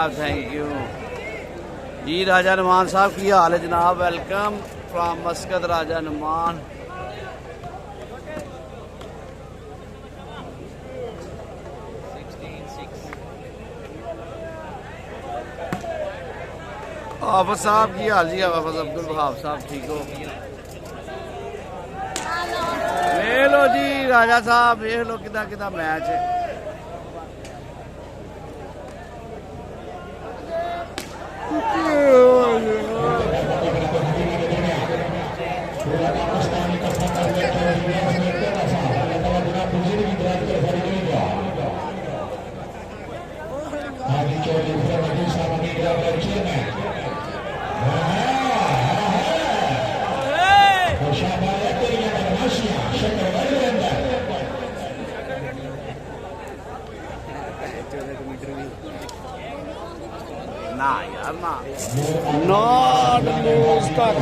साहब thank you जी। राजा नुमान साहब की हाल है जनाब, वेलकम फ्राम मस्कत राजा नुमान। हाफिज साहब की हाल जी, हाफिज अब्दुल वहाब साहब ठीक हो? देख लो जी राजा साहब, देख लो किदा किदा मैच है। ना यार ना नॉट लूज तक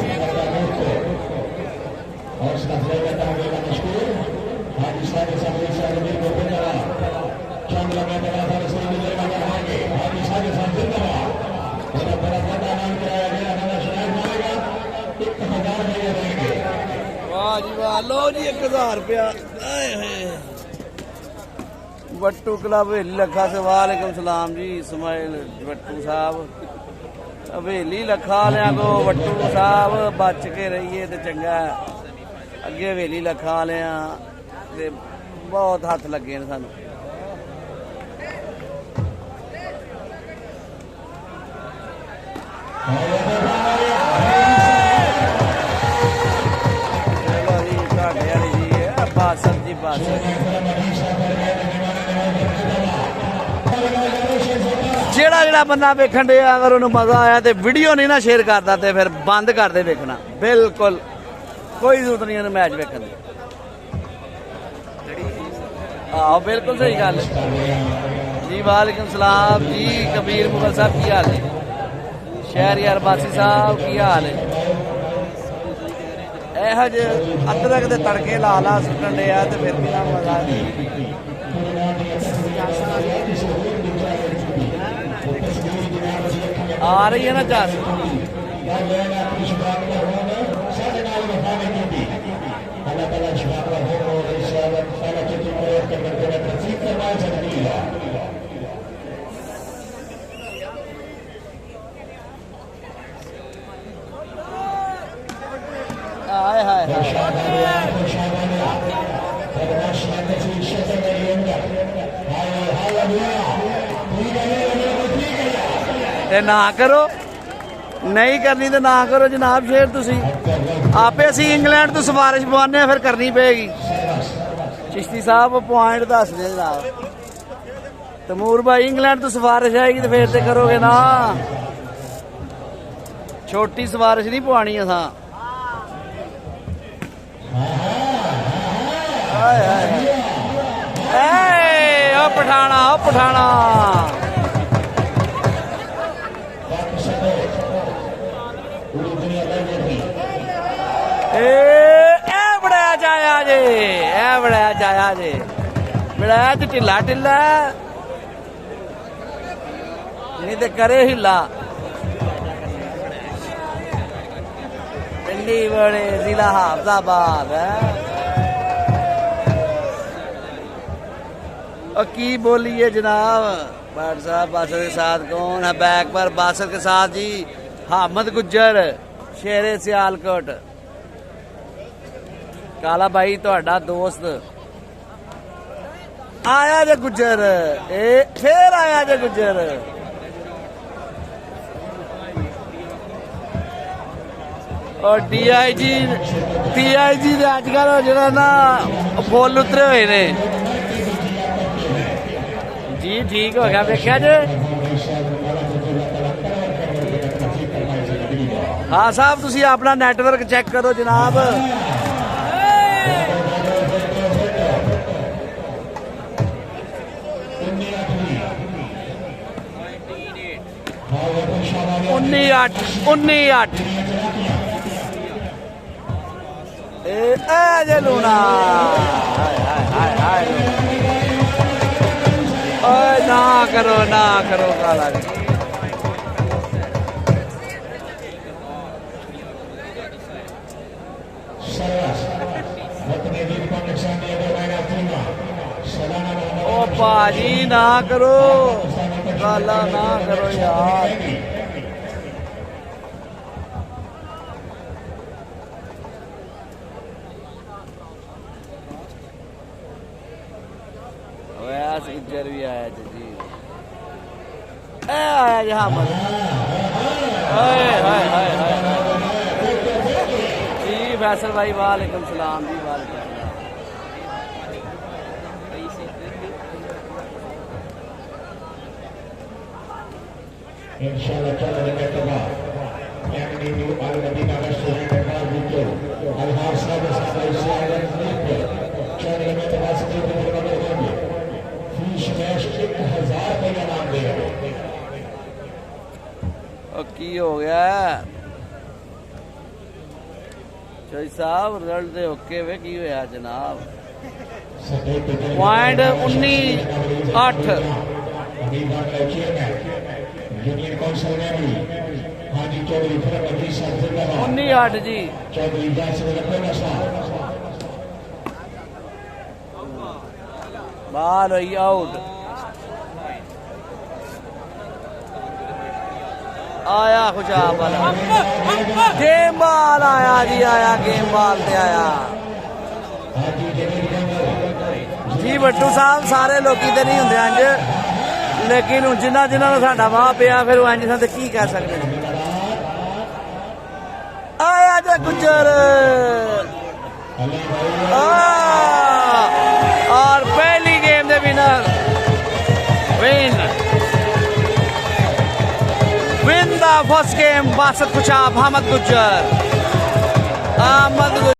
वाह जी वाह। लो जी 1000 रुपया वट्टू क्लब हवेली लखा से। वालेकुम सलाम जी इस्माइल वट्टू साहब। हवेली लखा वाले को वट्टू साहब बच के रहिए तो चंगा। अगे हवेली लखा वाले बहुत हथ लगे ने सानू। बासर जी बासर जेड़ा जेड़ा बंदा वेखण डे अगर उन्हें मजा आया तो वीडियो नहीं ना शेयर करता तो फिर बंद कर दे वेखना। बिल्कुल कोई जरूरत नहीं मैच वेखण दी। हाँ बिल्कुल सही गल जी। वालेकुम सलाम जी कबीर मुगल साहब की हाल है? शहर यार बासी साहब की हाल है? ਇਹੋ ਜਿਹੇ अदरक के तड़के ला ला सुटन डे तो फिर भी ना मजा आ रही है ना चार। हाय हाय ना करो, नहीं करनी तो ना करो जनाब। शेर तुसी आपे असी इंग्लैंड तो सिफारिश पवाने फिर करनी पेगी। चिश्ती साहब पॉइंट दस दे जनाब। तमूर भाई इंग्लैंड तो सिफारिश आएगी तो फिर तो करोगे ना। छोटी सिफारिश नहीं पवानी असा। ओ पठाना ओ पठाना बड़ा जाया जे, बड़ा जाया जे, बड़ा ढिला ढिला नहीं तो करे हिला। पिंडी बड़े जिला हाफजाबाद है। और की बोलिए जनाब। बाट साहब बासर के साथ कौन है? बैक पर बासर के साथ जी हामद गुज्जर शेरे सियालकोट। काला भाई तो दोस्त आया जे गुज्जर, फिर आया जे गुज्जर। और DIG अजकल जो ना फुल उतरे हुए ने जी। ठीक हो गया देखा जे। हाँ साहब तुसी अपना नेटवर्क चेक करो जनाब। उन्नी अठ लूना ना करो काला। ओ भाजी ना करो, गाला ना करो यार। गुज्जर भी आया जी, आया जी हामिद। जी फैसल भाई वालेकुम सलाम जी, वालेकुम सलाम। इंशाल्लाह चल रहे तबा yang ini al-Madinah Rasulullah Muhammad itu al-Hasan al-Sayyid चल रहे तबा से जो बराबर होंगे फीस मैच 1000 रुपया नाम दे रहे। की हो गया चोई साहब, रिजल्ट दे ओके वे की होया जनाब। पॉइंट 19-8 यूनियन काउंसिल ने भी हाजी चौधरी फिर बड़ी साथ में 19-8 जी। चौधरी जासिर रखना साहब बाल हुई आउट। आया खुशाब वाला गेम बॉल आया जी, आया गेम बॉल ते आया जी। बट्टू साहब सारे लोग तो नहीं होंगे अंज, लेकिन जिन्हों जिन्हों साडा वाह पिया फिर अंज सा की कह सकते हैं। आया जे गुज्जर और पहली game the winner win the first game Basit Khushab Ahmad Gujjar.